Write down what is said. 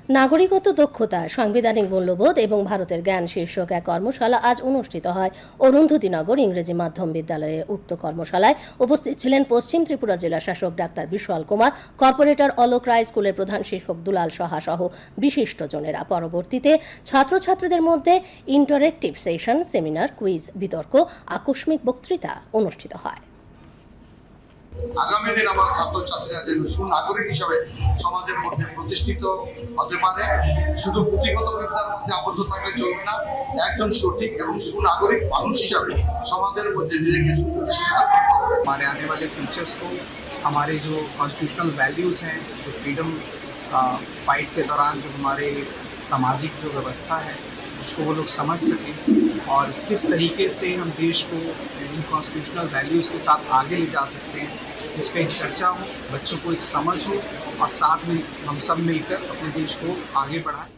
নাগরিকত্ব দক্ষতা, সাংবিধানিক মূল্যবোধ এবং ভারতের জ্ঞান শীর্ষক এক কর্মশালা আজ অনুষ্ঠিত হয় অরুন্ধতিনগর ইংরেজি মাধ্যম বিদ্যালয়ে। উক্ত কর্মশালায় উপস্থিত ছিলেন পশ্চিম ত্রিপুরা জেলা শাসক ডাক্তার বিশাল কুমার, কর্পোরেটর অলোক রায়, স্কুলের প্রধান শিক্ষক দুলাল সাহা সহ বিশিষ্টজনেরা। পরবর্তীতে ছাত্রছাত্রীদের মধ্যে ইন্টারেক্টিভ সেশন, সেমিনার, কুইজ, বিতর্ক, আকস্মিক বক্তৃতা অনুষ্ঠিত হয়। আগামী দিন আমার ছাত্রছাত্রীরা যেন সুনাগরিক হিসাবে সমাজের মধ্যে প্রতিষ্ঠিত হতে পারে। শুধু পুঁথিগত বিদ্যার মধ্যে আবদ্ধ থাকলে চলবে না, একজন সঠিক এবং সুনাগরিক মানুষ হিসাবে সমাজের মধ্যে নিজেকে সুপ্রতিষ্ঠিত করতে হবে। हमारे आने वाले फ्यूचर्स को हमारे जो कॉन्स्टिट्यूशनल वैल्यूज़ हैं, जो फ्रीडम फाइट के दौरान जो हमारे सामाजिक जो व्यवस्था है उसको वो लोग समझ सकें और किस तरीके से हम देश को इन कॉन्स्टिट्यूशनल वैल्यूज़ के साथ आगे ले जा सकते हैं, इस पर एक चर्चा हो, बच्चों को एक समझ हो और साथ में हम सब मिलकर अपने देश को आगे बढ़ाएं।